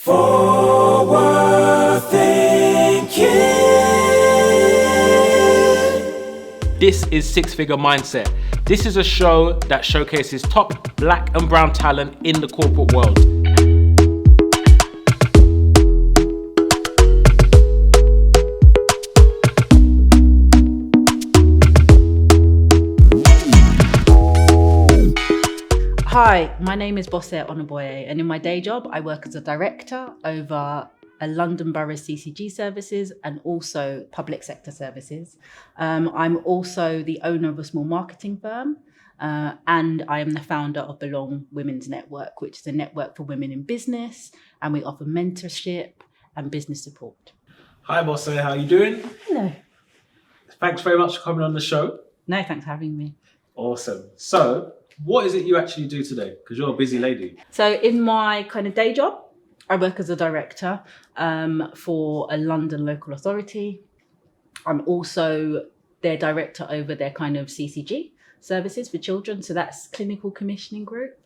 Forward thinking. This is Six Figure Mindset. This is a show that showcases top black and brown talent in the corporate world. Hi, my name is Bossa and in my day job, I work as a director over a London Borough CCG services and also public sector services. I'm also the owner of a small marketing firm, and I am the founder of Belong Women's Network, which is a network for women in business, and we offer mentorship and business support. Hi Bossa, how are you doing? Hello. Thanks very much for coming on the show. No, thanks for having me. Awesome. So, what is it you actually do today? Because you're a busy lady. So in my kind of day job, I work as a director for a London local authority. I'm also their director over their kind of CCG services for children. So that's Clinical Commissioning Group.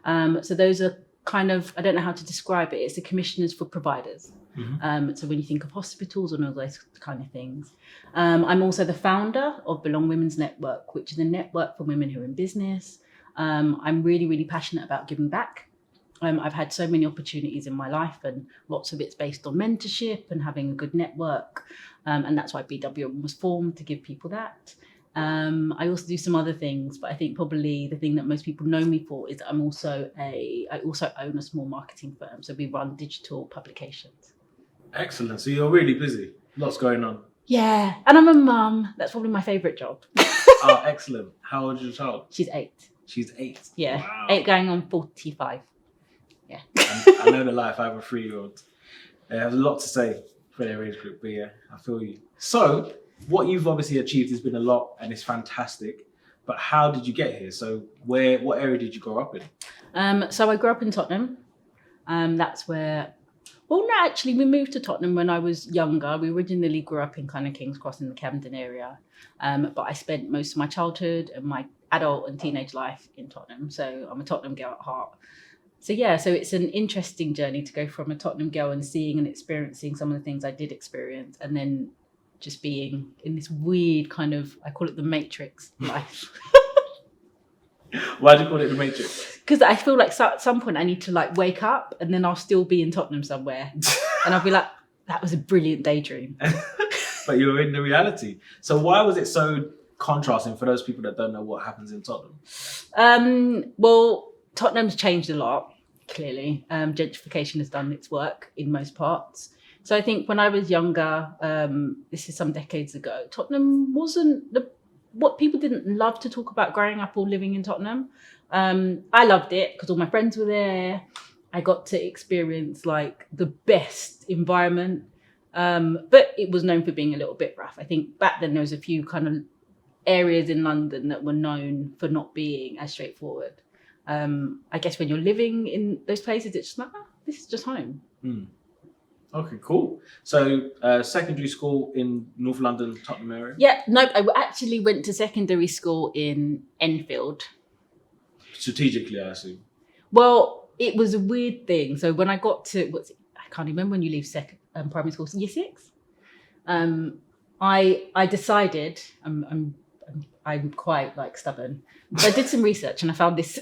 So those are kind of, I don't know how to describe it. It's the commissioners for providers. Mm-hmm. So when you think of hospitals and all those kind of things. I'm also the founder of Belong Women's Network, which is a network for women who are in business. I'm really, really passionate about giving back. I've had so many opportunities in my life, and lots of it's based on mentorship and having a good network. And that's why BWM was formed, to give people that. I also do some other things, but I think probably the thing that most people know me for is that I also own a small marketing firm. So we run digital publications. Excellent. So you're really busy. Lots going on. Yeah. And I'm a mum. That's probably my favourite job. Oh, excellent. How old is your child? She's 8. She's 8. Yeah. Wow. 8 going on 45. Yeah. I know the life. I have a 3-year-old. They have a lot to say for their age group, but yeah, I feel you. So, what you've obviously achieved has been a lot, and it's fantastic. But how did you get here? So, what area did you grow up in? So I grew up in Tottenham. That's where. Well, no, actually, we moved to Tottenham when I was younger. We originally grew up in kind of King's Cross in the Camden area, but I spent most of my childhood and my adult and teenage life in Tottenham. So I'm a Tottenham girl at heart. So yeah, so it's an interesting journey to go from a Tottenham girl and seeing and experiencing some of the things I did experience, and then just being in this weird kind of, I call it the Matrix life. Why do you call it the Matrix? Because I feel like at some point I need to like wake up, and then I'll still be in Tottenham somewhere. And I'll be like, that was a brilliant daydream. But you're in the reality. So why was it so contrasting for those people that don't know what happens in Tottenham? Well, Tottenham's changed a lot, clearly. Gentrification has done its work in most parts. So I think when I was younger, this is some decades ago, Tottenham wasn't what people didn't love to talk about growing up or living in Tottenham. I loved it because all my friends were there. I got to experience like the best environment, but it was known for being a little bit rough. I think back then there was a few kind of areas in London that were known for not being as straightforward. I guess when you're living in those places, it's just like, this is just home. Okay, cool. So secondary school in North London, Tottenham area? Yeah, nope. I actually went to secondary school in Enfield. Strategically, I assume. Well, it was a weird thing. So when I got to, I can't remember when you leave primary school, year 6. I decided, I'm quite like stubborn. So I did some research and I found this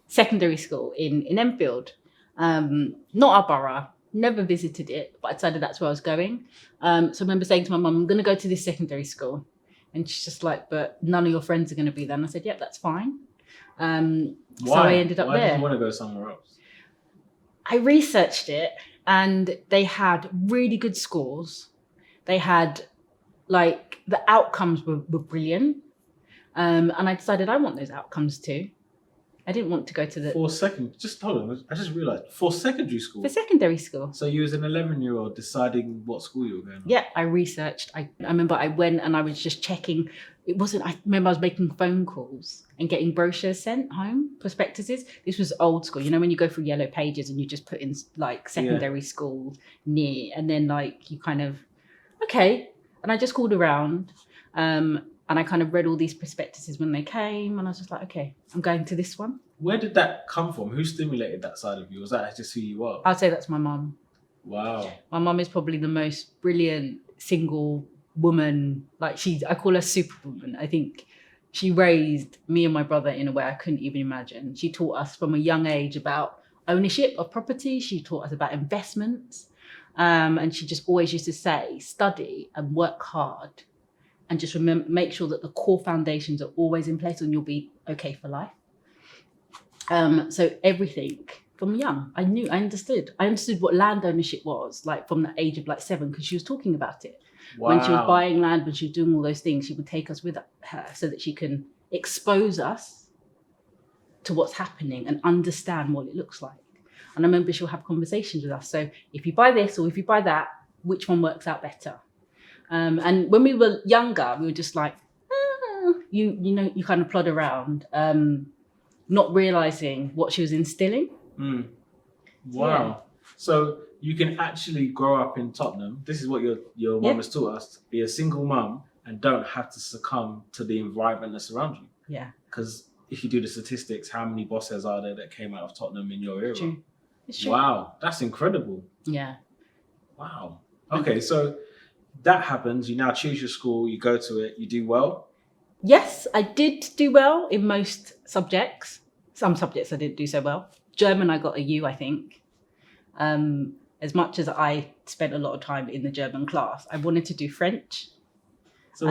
secondary school in Enfield, not our borough. Never visited it, but I decided that's where I was going. So I remember saying to my mum, I'm going to go to this secondary school. And she's just like, but none of your friends are going to be there. And I said, yep, that's fine. Why? So I ended up Why there. Did you want to go somewhere else? I researched it, and they had really good scores. They had, like, the outcomes were brilliant. And I decided I want those outcomes too. I didn't want to go to Just hold on. I just realised, for secondary school? For secondary school. So you was an 11-year-old deciding what school you were going to? Yeah, I researched. I remember I went and I was just checking. I remember I was making phone calls and getting brochures sent home, prospectuses. This was old school. You know, when you go through Yellow Pages and you just put in like secondary school near, and then like you kind of, okay. And I just called around. And I kind of read all these prospectuses when they came, and I was just like, okay, I'm going to this one. Where did that come from? Who stimulated that side of you? Was that just who you are? I'd say that's my mum. Wow. My mum is probably the most brilliant single woman. Like I call her superwoman. I think she raised me and my brother in a way I couldn't even imagine. She taught us from a young age about ownership of property. She taught us about investments. And she just always used to say, study and work hard and just remember, make sure that the core foundations are always in place and you'll be okay for life. So everything from young, I understood what land ownership was, like from the age of like 7, because she was talking about it. Wow. When she was buying land, when she was doing all those things, she would take us with her so that she can expose us to what's happening and understand what it looks like. And I remember she'll have conversations with us. So if you buy this or if you buy that, which one works out better? And when we were younger, we were just like, you kind of plod around, not realizing what she was instilling. Mm. Wow. Yeah. So you can actually grow up in Tottenham. This is what your mum has taught us, be a single mum and don't have to succumb to the environment that's around you. Yeah. Because if you do the statistics, how many bosses are there that came out of Tottenham in your era? True. It's true. Wow, that's incredible. Yeah. Wow. Okay, so that happens. You now choose your school, you go to it, you do well. Yes, I did do well in most subjects. Some subjects I didn't do so well. German, I got a U, I think. As much as I spent a lot of time in the German class, I wanted to do French. So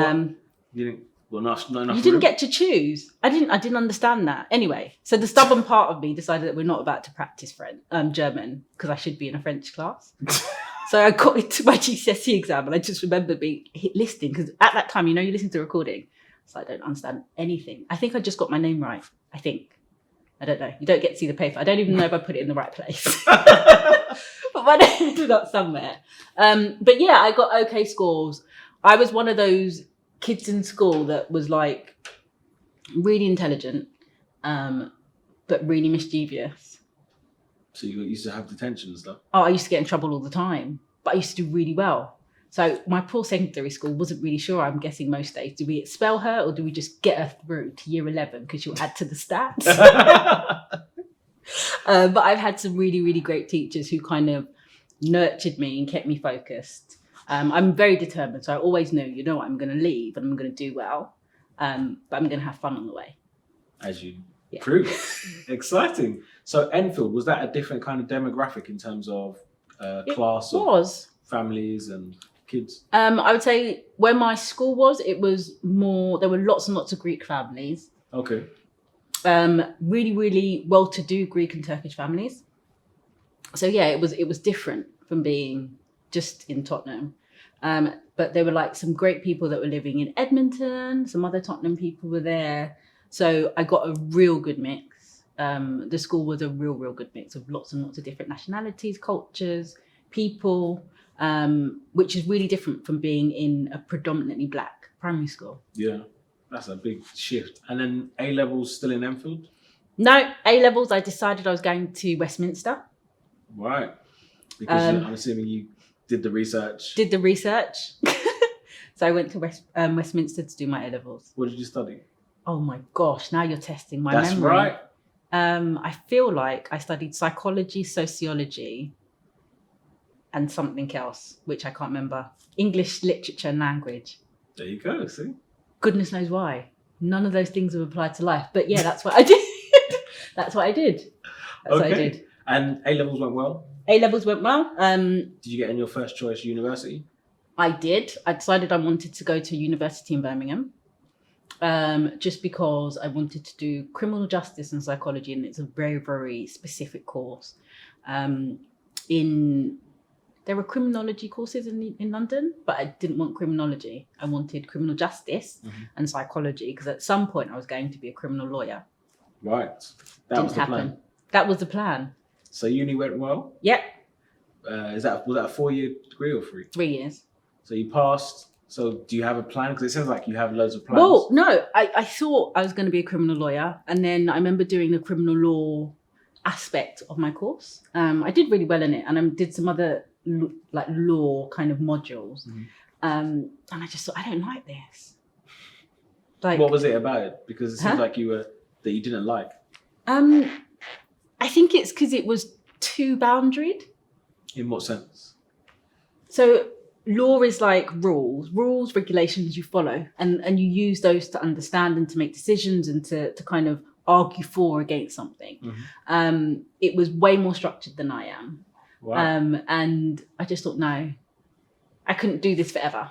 you didn't. Well, not enough. You didn't get to choose. I didn't understand that. Anyway, so the stubborn part of me decided that we're not about to practice German because I should be in a French class. So I got into my GCSE exam and I just remember being listening because at that time, you listen to a recording. So I don't understand anything. I think I just got my name right. I think. I don't know. You don't get to see the paper. I don't even know if I put it in the right place. But my name ended up somewhere. But yeah, I got okay scores. I was one of those kids in school that was like really intelligent, but really mischievous. So you used to have detention and stuff? Oh, I used to get in trouble all the time, but I used to do really well. So my poor secondary school wasn't really sure, I'm guessing most days, do we expel her or do we just get her through to year 11 because she'll add to the stats? But I've had some really, really great teachers who kind of nurtured me and kept me focused. I'm very determined, so I always knew, I'm going to leave and I'm going to do well, but I'm going to have fun on the way. As you prove. Exciting. So Enfield, was that a different kind of demographic in terms of class of families and kids? I would say where my school was, it was more, there were lots and lots of Greek families. Okay. Really, really well-to-do Greek and Turkish families. So yeah, it was different from being just in Tottenham. But there were like some great people that were living in Edmonton, some other Tottenham people were there. So I got a real good mix. The school was a real good mix of lots and lots of different nationalities, cultures, people, which is really different from being in a predominantly black primary school. Yeah, that's a big shift. And then A-levels still in Enfield? No, A-levels, I decided I was going to Westminster. Right. Because I'm assuming you did the research. Did the research. So I went to Westminster to do my A-levels. What did you study? Oh my gosh, now you're testing my memory. That's right. I feel like I studied psychology, sociology, and something else, which I can't remember. English, literature, and language. There you go, see? Goodness knows why. None of those things have applied to life. But yeah, that's what I did. That's what I did. What I did. And A-levels went well? A-levels went well. Did you get in your first choice university? I did. I decided I wanted to go to university in Birmingham. Just because I wanted to do criminal justice and psychology, and it's a very, very specific course. There were criminology courses in London, but I didn't want criminology. I wanted criminal justice and psychology, because at some point I was going to be a criminal lawyer. Right. That was the plan. That was the plan. So uni went well? Yep. Was that a 4-year degree or 3? 3 years. So you passed. So do you have a plan? Because it sounds like you have loads of plans. Well, no, I thought I was going to be a criminal lawyer. And then I remember doing the criminal law aspect of my course. I did really well in it. And I did some other like law kind of modules. And I just thought, I don't like this. Like, What was it about it? Because it seems Huh? like you didn't like. I think it's because it was too boundaried. In what sense? So law is like rules, regulations you follow, and you use those to understand and to make decisions and to kind of argue for or against something. It was way more structured than I am. Wow. And I just thought, no, I couldn't do this forever.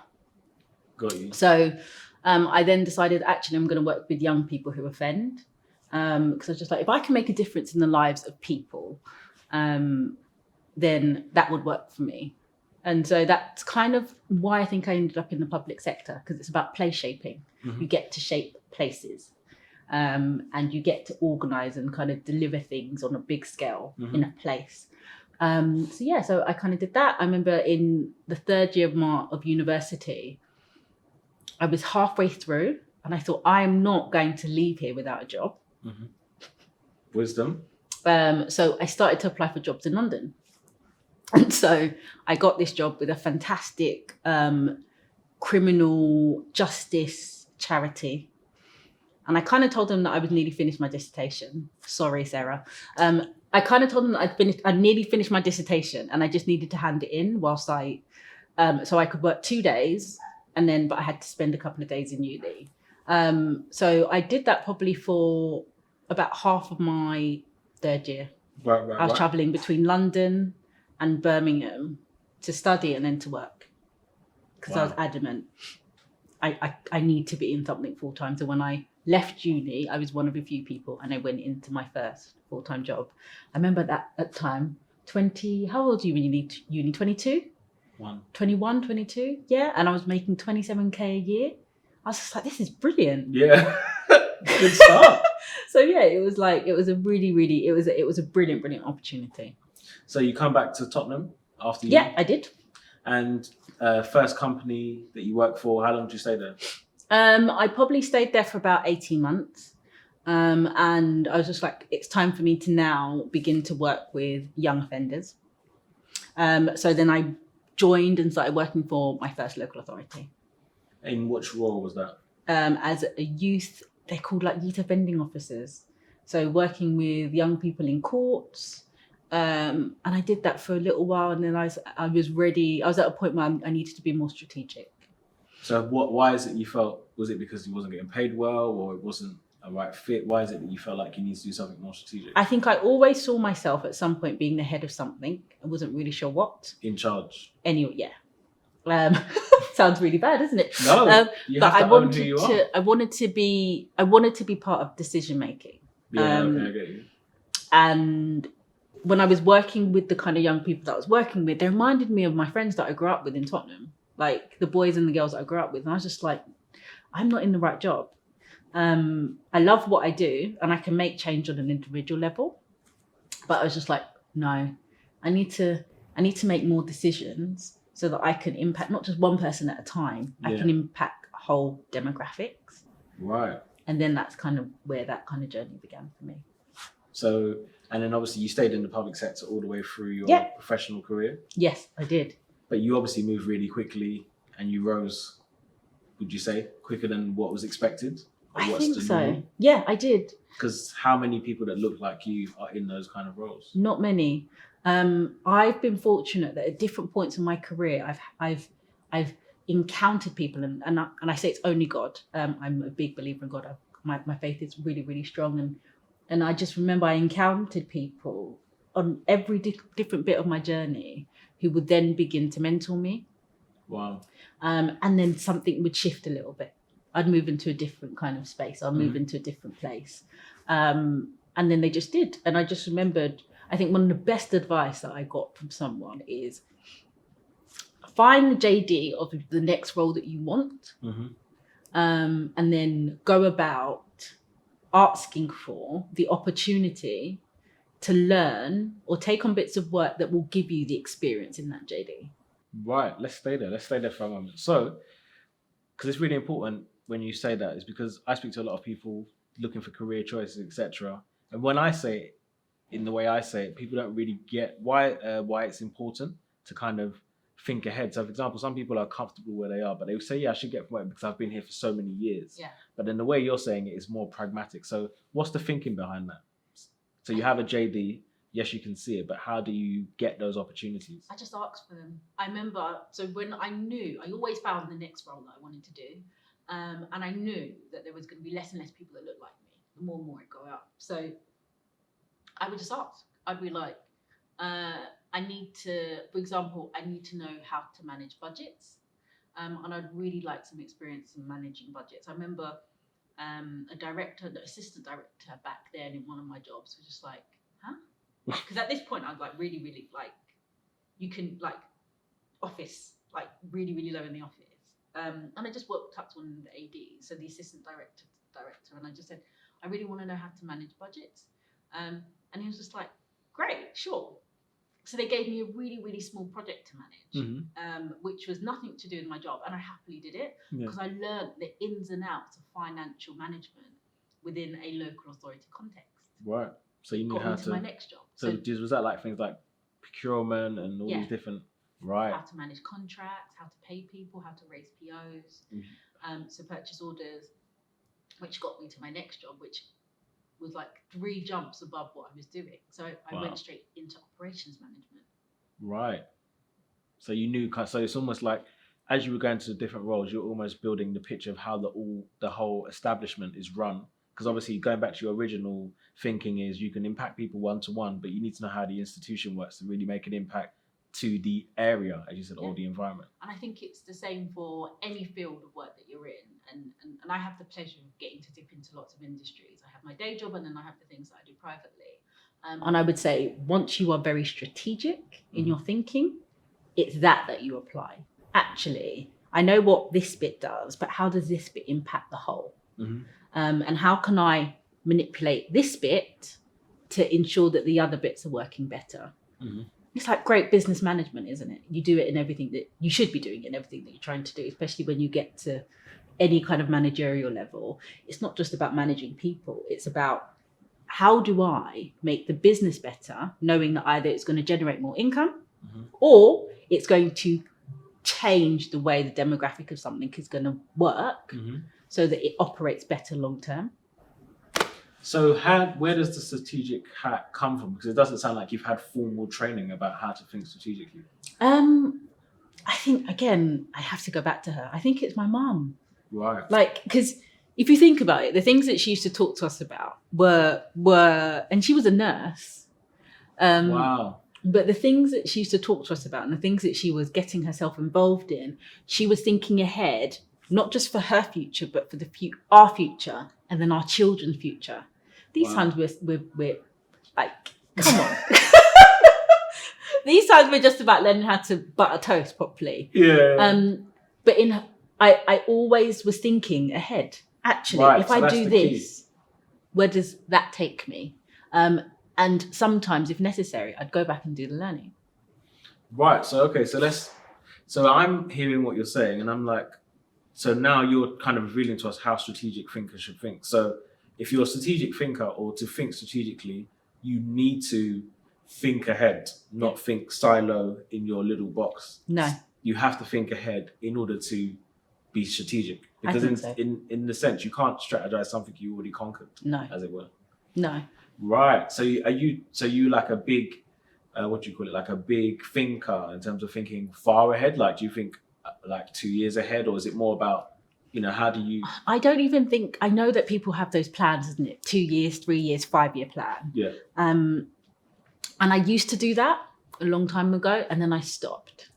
Got you. So I then decided, actually, I'm going to work with young people who offend. Because I was just like, if I can make a difference in the lives of people, then that would work for me. And so that's kind of why I think I ended up in the public sector, because it's about place shaping. You get to shape places, and you get to organize and kind of deliver things on a big scale in a place. So I kind of did that. I remember in the third year of university, I was halfway through and I thought, I am not going to leave here without a job. Wisdom. So I started to apply for jobs in London. And so I got this job with a fantastic criminal justice charity. And I kind of told them that I was nearly finished my dissertation. Sorry, Sarah. I kind of told them that I'd nearly finished my dissertation and I just needed to hand it in whilst so I could work 2 days but I had to spend a couple of days in uni. So I did that probably for about half of my third year. Right. I was traveling between London and Birmingham to study and then to work because I was adamant I need to be in something full time. So when I left uni, I was one of a few people and I went into my first full-time job. I remember that at the time, how old are you when you leave uni? 22? 21, 22? Yeah. And I was making 27k a year. I was just like, this is brilliant. Yeah. Good start. So yeah, it was a really, it was a brilliant opportunity. So you come back to Tottenham after Yeah, I did. And first company that you worked for, how long did you stay there? I probably stayed there for about 18 months. And I was just like, it's time for me to now begin to work with young offenders. So then I joined and started working for my first local authority. In which role was that? As a youth, they're called like youth offending officers. So working with young people in courts. And I did that for a little while, and then I was ready. I was at a point where I needed to be more strategic. So why is it you felt, was it because you wasn't getting paid well or it wasn't a right fit? Why is it that you felt like you need to do something more strategic? I think I always saw myself at some point being the head of something. I wasn't really sure what. In charge? Anyway, yeah. Sounds really bad, isn't it? No, you have to own who you are. I wanted to be part of decision making. Yeah, okay, I get you. And when I was working with the kind of young people that I was working with, they reminded me of my friends that I grew up with in Tottenham, like the boys and the girls that I grew up with. And I was just like, I'm not in the right job. I love what I do and I can make change on an individual level. But I was just like, no, I need to make more decisions so that I can impact not just one person at a time. Yeah. I can impact whole demographics. Right. And then that's kind of where that kind of journey began for me. So, and then obviously you stayed in the public sector all the way through your professional career. Yes, I did. But you obviously moved really quickly and you rose, would you say, quicker than what was expected? I think so. Normal? Yeah, I did. Because how many people that look like you are in those kind of roles? Not many. I've been fortunate that at different points in my career, I've encountered people, and I say it's only God. I'm a big believer in God. My faith is really, really strong, and I just remember I encountered people on every different bit of my journey who would then begin to mentor me. Wow. And then something would shift a little bit. I'd move into a different kind of space. I'd move into a different place. And then they just did. And I just remembered, I think one of the best advice that I got from someone is find the JD of the next role that you want. And then go about asking for the opportunity to learn or take on bits of work that will give you the experience in that JD. Right, let's stay there for a moment. So, because it's really important when you say that, is because I speak to a lot of people looking for career choices, etc. And when I say it in the way I say it, people don't really get why it's important to kind of think ahead. So, for example, some people are comfortable where they are, but they will say, "Yeah, I should get promoted because I've been here for so many years." Yeah. But then the way you're saying it is more pragmatic. So, what's the thinking behind that? So, you have a JD. Yes, you can see it, but how do you get those opportunities? I just asked for them. I remember, so when I knew, I always found the next role that I wanted to do. And I knew that there was going to be less and less people that looked like me, the more and more it go up. So I would just ask. I'd be like, I need to, for example, I need to know how to manage budgets. And I'd really like some experience in managing budgets. I remember a director, the assistant director back then in one of my jobs was just like, huh? Because at this point I was like really, really like, you can like office, like really, really low in the office. And I just walked up to one of the ADs, so the assistant director, and I just said, I really want to know how to manage budgets. And he was just like, great, sure. So they gave me a really, really small project to manage, which was nothing to do with my job. And I happily did it because I learned the ins and outs of financial management within a local authority context. Right. So you knew how to. My next job. So was that like things like procurement and all these different, right? How to manage contracts, how to pay people, how to raise POs, so purchase orders, which got me to my next job, which was like 3 jumps above what I was doing. So I went straight into operations management. Right. So you knew, so it's almost like as you were going to the different roles, you're almost building the picture of how the whole establishment is run. Because obviously going back to your original thinking is you can impact people one-to-one, but you need to know how the institution works to really make an impact to the area, as you said, or the environment. And I think it's the same for any field of work that you're in. And I have the pleasure of getting to dip into lots of industries. I have my day job and then I have the things that I do privately. And I would say once you are very strategic in your thinking, it's that you apply. Actually, I know what this bit does, but how does this bit impact the whole? And how can I manipulate this bit to ensure that the other bits are working better? It's like great business management, isn't it? You do it in everything that you should be doing, in everything that you're trying to do, especially when you get to any kind of managerial level. It's not just about managing people. It's about how do I make the business better, knowing that either it's going to generate more income or it's going to change the way the demographic of something is going to work so that it operates better long term. So where does the strategic hat come from? Because it doesn't sound like you've had formal training about how to think strategically. I think, again, I have to go back to her. I think it's my mum. Right. Like, because if you think about it, the things that she used to talk to us about were, and she was a nurse. Wow. But the things that she used to talk to us about and the things that she was getting herself involved in, she was thinking ahead, not just for her future, but for our future and then our children's future. These times we're like, come on. These times we're just about learning how to butter toast properly. Yeah. But I always was thinking ahead. Actually, if I do this, where does that take me? And sometimes, if necessary, I'd go back and do the learning. Right. So so I'm hearing what you're saying, and I'm like, so now you're kind of revealing to us how strategic thinkers should think. So if you're a strategic thinker or to think strategically, you need to think ahead, not think silo in your little box. No. You have to think ahead in order to be strategic. Because in the sense, you can't strategize something you already conquered, as it were. No. Right. So are you like a big, what do you call it? Like a big thinker in terms of thinking far ahead? Like, do you think like 2 years ahead, or is it more about, how do you? I don't even think, I know that people have those plans, isn't it? 2 years, 3 years, 5-year plan. Yeah. And I used to do that a long time ago, and then I stopped.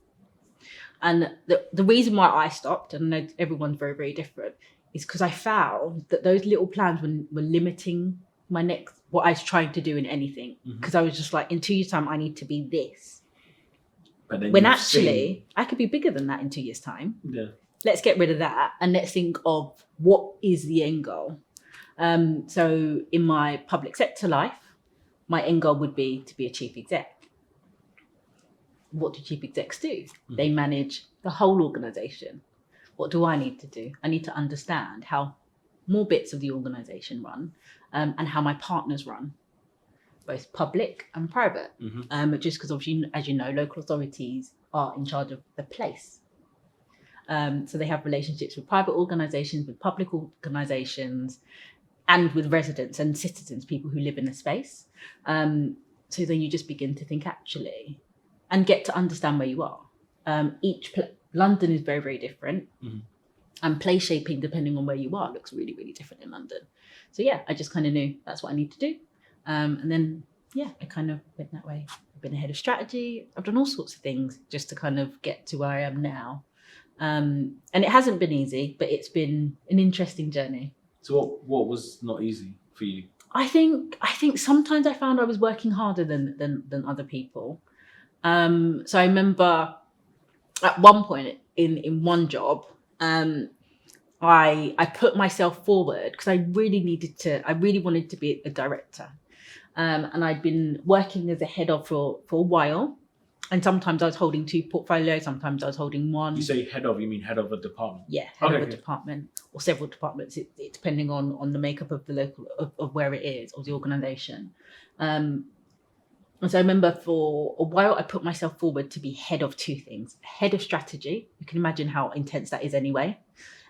And the reason why I stopped, and I know everyone's very, very different, is because I found that those little plans were limiting what I was trying to do in anything. Because I was just like, in 2 years' time, I need to be this. But then when actually, I could be bigger than that in 2 years' time. Yeah. Let's get rid of that and let's think of what is the end goal. So in my public sector life, my end goal would be to be a chief exec. What do chief execs do? They manage the whole organisation. What do I need to do? I need to understand how more bits of the organisation run and how my partners run. both public and private. Just because obviously, as you know, local authorities are in charge of the place. So they have relationships with private organisations, with public organisations, and with residents and citizens, people who live in a space. So then you just begin to think actually, and get to understand where you are. London is very, very different. And place shaping, depending on where you are, looks really, really different in London. So yeah, I just kind of knew that's what I need to do. And then, yeah, I kind of went that way. I've been a head of strategy. I've done all sorts of things just to kind of get to where I am now. And it hasn't been easy, but it's been an interesting journey. So what was not easy for you? I think sometimes I found I was working harder than other people. So I remember at one point in one job, I put myself forward because I really wanted to be a director. And I'd been working as a head of for a while. And sometimes I was holding 2 portfolios, sometimes I was holding 1. You say head of, you mean head of a department? Yeah, head of a department or several departments, it depending on the makeup of the local, of where it is, or the organisation. And so I remember for a while, I put myself forward to be head of 2 things. Head of strategy, you can imagine how intense that is anyway.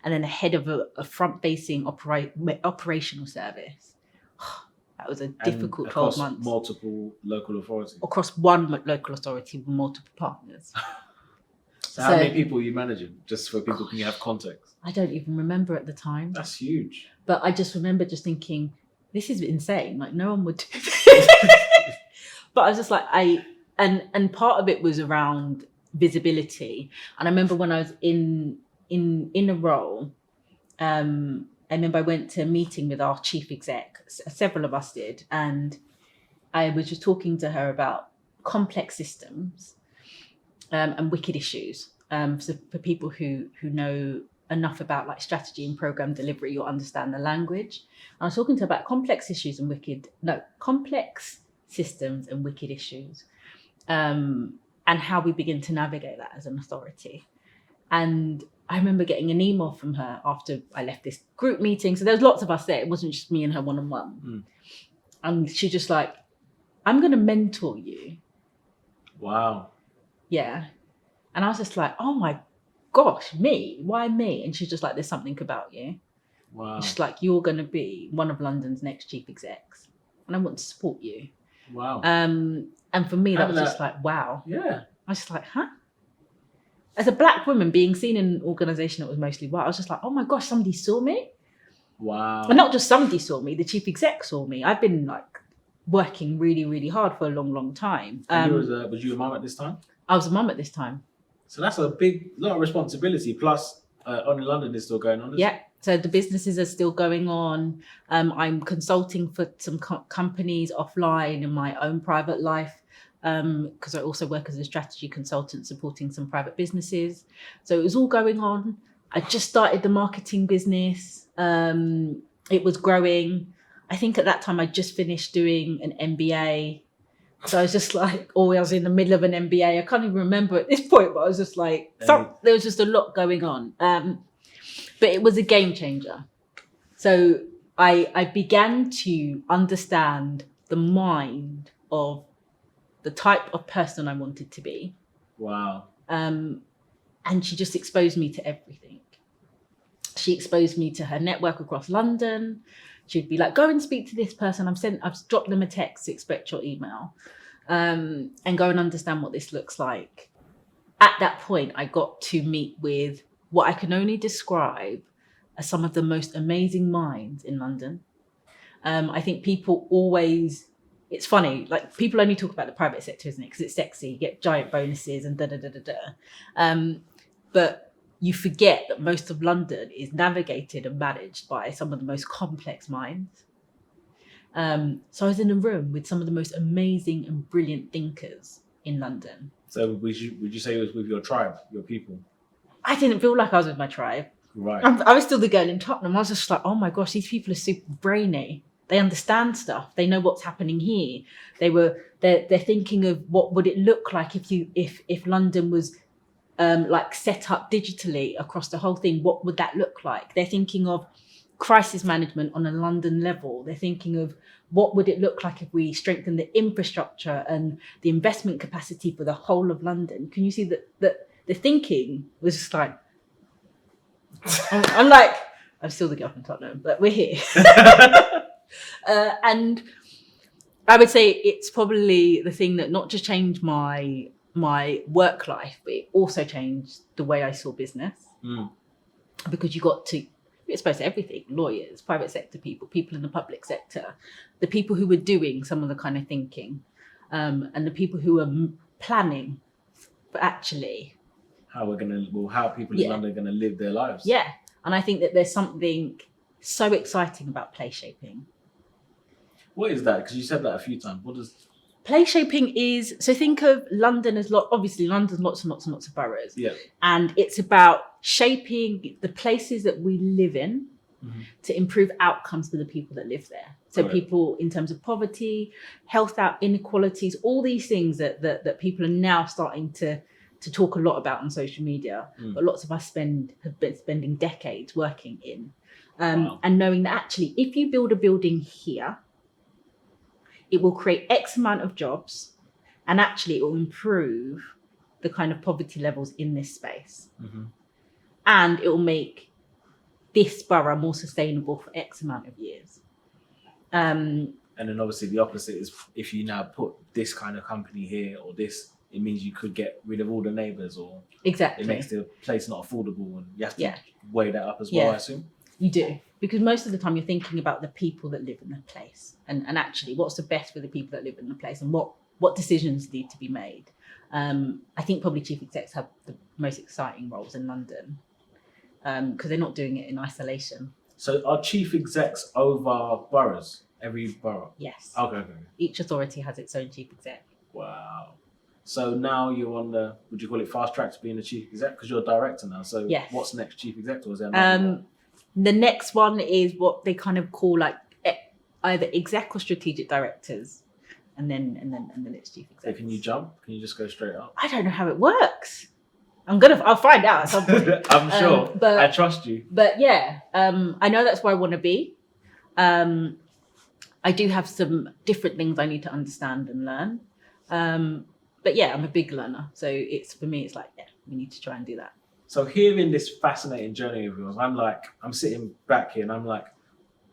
And then a head of a front-facing operational service. That was a difficult 12 months. Multiple local authorities? Across one local authority with multiple partners. So how many people are you managing? Just so people can have context. I don't even remember at the time. That's huge. But I just remember just thinking, this is insane. Like, no one would do this. But I was just like, and part of it was around visibility. And I remember when I was in a role, I remember I went to a meeting with our chief exec, several of us did, and I was just talking to her about complex systems and wicked issues. So for people who know enough about like strategy and program delivery, you'll understand the language. I was talking to her about complex systems and wicked issues, and how we begin to navigate that as an authority. And I remember getting an email from her after I left this group meeting. So there was lots of us there. It wasn't just me and her one-on-one. And she's just like, I'm going to mentor you. Wow. Yeah. And I was just like, oh my gosh, me? Why me? And she's just like, there's something about you. Wow. She's like, you're going to be one of London's next chief execs. And I want to support you. Wow. And for me, that was just like, wow. Yeah. I was just like, huh? As a Black woman being seen in an organisation that was mostly white, I was just like, oh my gosh, somebody saw me. Wow. And not just somebody saw me, the chief exec saw me. I've been like working really, really hard for a long, long time. Was you a mum at this time? I was a mum at this time. So that's a lot of responsibility. Plus, On in London is still going on, isn't it? So the businesses are still going on. I'm consulting for some companies offline in my own private life, because I also work as a strategy consultant supporting some private businesses. So it was all going on. I just started the marketing business. It was growing. I think at that time I just finished doing an MBA. So I was just like, I was in the middle of an MBA. I can't even remember at this point, but I was just like, there was just a lot going on. But it was a game changer. So I began to understand the mind of the type of person I wanted to be. Wow. And she just exposed me to everything. She exposed me to her network across London. She'd be like, go and speak to this person. I've dropped them a text, expect your email. And go and understand what this looks like. At that point, I got to meet with what I can only describe as some of the most amazing minds in London. I think people always, it's funny, like people only talk about the private sector, isn't it? Because it's sexy, you get giant bonuses and but you forget that most of London is navigated and managed by some of the most complex minds. So I was in a room with some of the most amazing and brilliant thinkers in London. So would you say it was with your tribe, your people? I didn't feel like I was with my tribe. Right. I was still the girl in Tottenham. I was just like, oh my gosh, these people are super brainy. They understand stuff. They know what's happening here. They're thinking of what would it look like if London was like set up digitally across the whole thing. What would that look like? They're thinking of crisis management on a London level. They're thinking of what would it look like if we strengthen the infrastructure and the investment capacity for the whole of London. Can you see that the thinking was just like, I'm like, I'm still the girl from Tottenham, but we're here. And I would say it's probably the thing that not just changed my work life, but it also changed the way I saw business. Because you got to be exposed to everything: lawyers, private sector people in the public sector, the people who were doing some of the kind of thinking, and the people who were planning for actually how people in London are gonna live their lives. Yeah, and I think that there's something so exciting about place shaping. What is that? Because you said that a few times. What does place shaping is? So think of London as obviously London's lots and lots and lots of boroughs. Yeah. And it's about shaping the places that we live in to improve outcomes for the people that live there. So people in terms of poverty, health inequalities, all these things that people are now starting to talk a lot about on social media, but lots of us have been spending decades working in. And knowing that actually, if you build a building here, it will create X amount of jobs, and actually it will improve the kind of poverty levels in this space. And it will make this borough more sustainable for X amount of years. And then obviously the opposite is if you now put this kind of company here or this, it means you could get rid of all the neighbours, or exactly it makes the place not affordable, and you have to weigh that up as well, I assume. You do, because most of the time you're thinking about the people that live in the place, and actually what's the best for the people that live in the place, and what decisions need to be made. I think probably chief execs have the most exciting roles in London because they're not doing it in isolation. So are chief execs over boroughs? Every borough? Yes. Okay. Each authority has its own chief exec. Wow. So now you're on the, would you call it fast track to being a chief exec? Because you're a director now. So yes. What's next, chief exec? Or is there another one? The next one is what they kind of call like either exec or strategic directors, and then it's chief exec. So can you jump? Can you just go straight up? I don't know how it works. I'll find out at some point. I'm sure. But I trust you. But yeah, I know that's where I want to be. I do have some different things I need to understand and learn. But yeah, I'm a big learner. So for me, it's like, yeah, we need to try and do that. So hearing this fascinating journey of yours, I'm sitting back here and I'm like,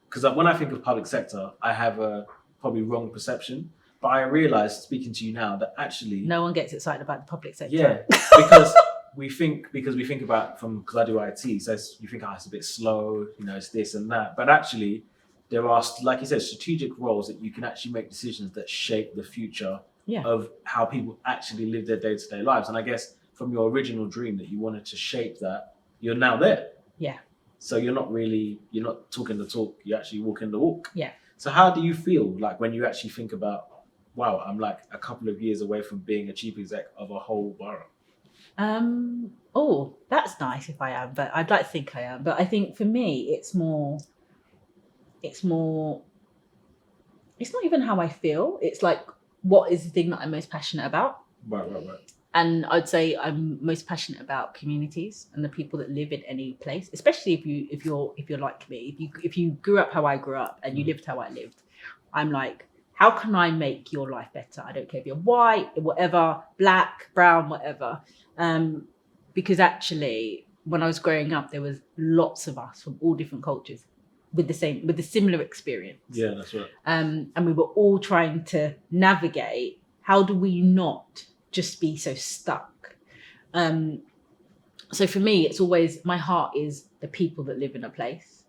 because when I think of public sector, I have a probably wrong perception. But I realized, speaking to you now, that actually no one gets excited about the public sector. Yeah, because we think about because I do IT, so you think it's a bit slow, it's this and that. But actually, there are, like you said, strategic roles that you can actually make decisions that shape the future of how people actually live their day-to-day lives. And I guess from your original dream that you wanted to shape that, you're now there. Yeah. So you're not talking the talk, you're actually walking the walk. Yeah. So how do you feel like when you actually think about, wow, I'm like a couple of years away from being a chief exec of a whole borough? Oh, that's nice if I am, but I'd like to think I am. But I think for me, it's not even how I feel. It's like, what is the thing that I'm most passionate about? Right. And I'd say I'm most passionate about communities and the people that live in any place, especially if you're like me. If you grew up how I grew up and you lived how I lived, I'm like, how can I make your life better? I don't care if you're white, whatever, black, brown, whatever. Because actually, when I was growing up, there was lots of us from all different cultures with a similar experience. Yeah, that's right. And we were all trying to navigate, how do we not just be so stuck? So for me, it's always, my heart is the people that live in a place.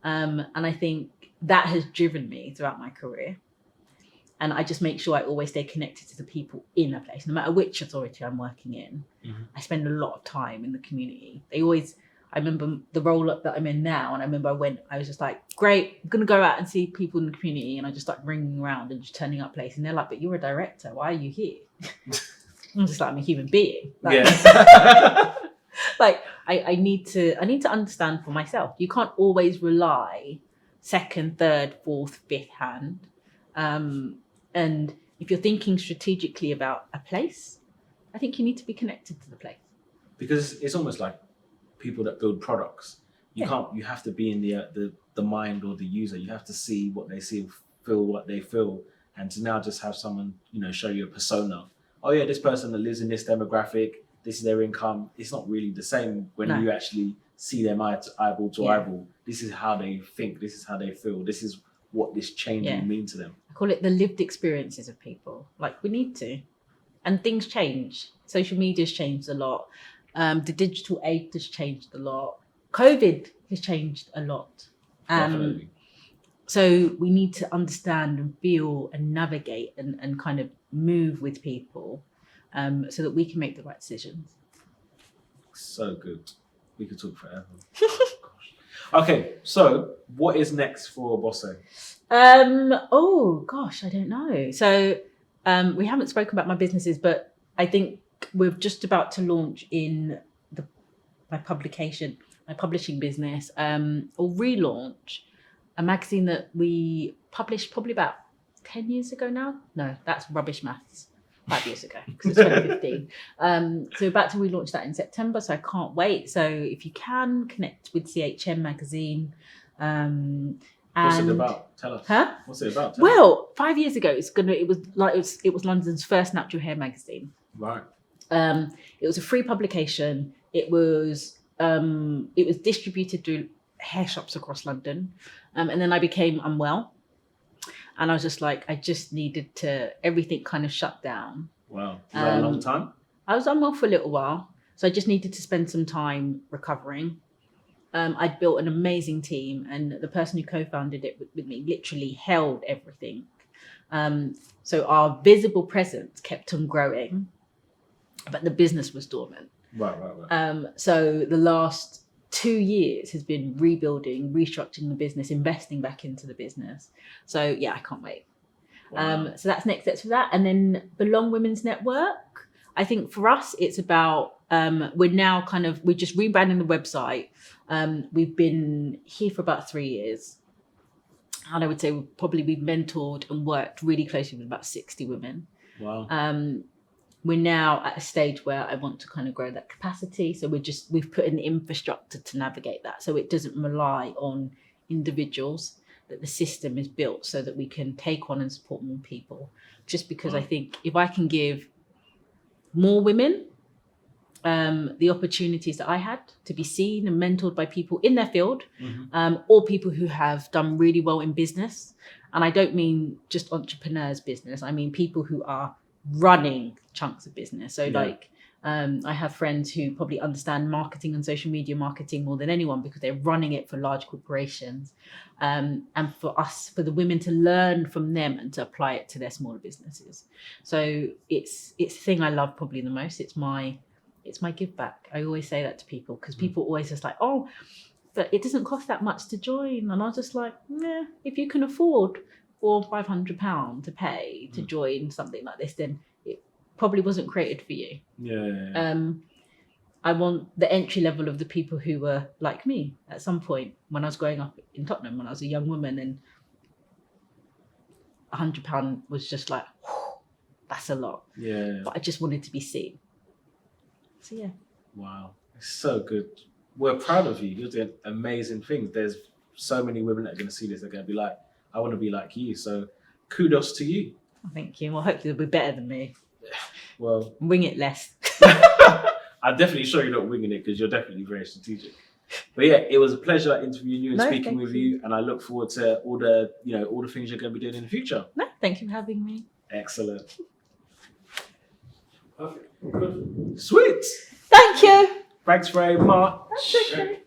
And I think that has driven me throughout my career. And I just make sure I always stay connected to the people in a place, no matter which authority I'm working in. I spend a lot of time in the community. I remember the role up that I'm in now, and I remember I was just like, great, I'm going to go out and see people in the community. And I just started ringing around and just turning up places. And they're like, but you're a director, why are you here? I'm just like, I'm a human being. Like, I need to understand for myself. You can't always rely second, third, fourth, fifth hand. And if you're thinking strategically about a place, I think you need to be connected to the place. Because it's almost like people that build products. You have to be in the mind or the user. You have to see what they see, feel what they feel, and to now just have someone, show you a persona. Oh yeah, this person that lives in this demographic, this is their income. It's not really the same when you actually see them eyeball to eyeball. This is how they think. This is how they feel. This is what this change will mean to them. I call it the lived experiences of people. Like, we need to. And things change. Social media's changed a lot. The digital age has changed a lot. COVID has changed a lot. Definitely. So we need to understand and feel and navigate and kind of move with people so that we can make the right decisions. So good. We could talk forever. Gosh. Okay, so what is next for Bossa? Oh gosh, I don't know. So we haven't spoken about my businesses, but I think we're just about to launch in my publishing business, or relaunch a magazine that we published probably about 10 years ago now. No, that's rubbish maths. 5 years ago, because it's 2015. So we're about to relaunch that in September, so I can't wait. So if you can, connect with CHM magazine. What's it about? Tell us. Huh? What's it about? Well, 5 years ago, it was London's first natural hair magazine. Right. It was a free publication. It was distributed through hair shops across London, and then I became unwell. And I was just like, I just needed to, everything kind of shut down. Wow. Was that a long time? I was unwell for a little while. So I just needed to spend some time recovering. I'd built an amazing team, and the person who co-founded it with me literally held everything. So our visible presence kept on growing, but the business was dormant. Right. So the last 2 years has been rebuilding, restructuring the business, investing back into the business. So yeah, I can't wait. Wow. So that's next steps for that. And then Belong Women's Network. I think for us, it's about, we're just rebranding the website. We've been here for about 3 years. And I would say we've mentored and worked really closely with about 60 women. Wow. We're now at a stage where I want to kind of grow that capacity. So we've put in the infrastructure to navigate that. So it doesn't rely on individuals, that the system is built so that we can take on and support more people. Just because I think if I can give more women the opportunities that I had to be seen and mentored by people in their field, or people who have done really well in business. And I don't mean just entrepreneurs' business. I mean people who are running chunks of business. So I have friends who probably understand marketing and social media marketing more than anyone because they're running it for large corporations. And for the women to learn from them and to apply it to their smaller businesses. So it's the thing I love probably the most. It's my give back. I always say that to people because people always just like, oh, but it doesn't cost that much to join. And I was just like, if you can afford £400 or £500 to pay to join something like this, then it probably wasn't created for you. Yeah. I want the entry level of the people who were like me at some point when I was growing up in Tottenham, when I was a young woman, and £100 was just like, that's a lot. Yeah. But I just wanted to be seen. So yeah. Wow. It's so good. We're proud of you. You're doing amazing things. There's so many women that are going to see this. They're going to be like, I want to be like you. So kudos to you. Oh, thank you. Well, hopefully they'll be better than me. Well, wing it less. I'm definitely sure you're not winging it because you're definitely very strategic. But yeah, it was a pleasure interviewing you and speaking with you. And I look forward to all the things you're going to be doing in the future. No, thank you for having me. Excellent. Perfect. Good. Sweet. Thank you. Thanks very much. That's okay.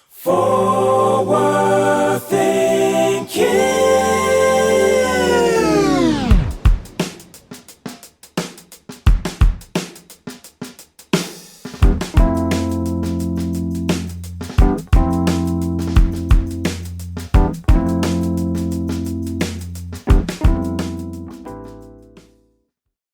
Forward thinking.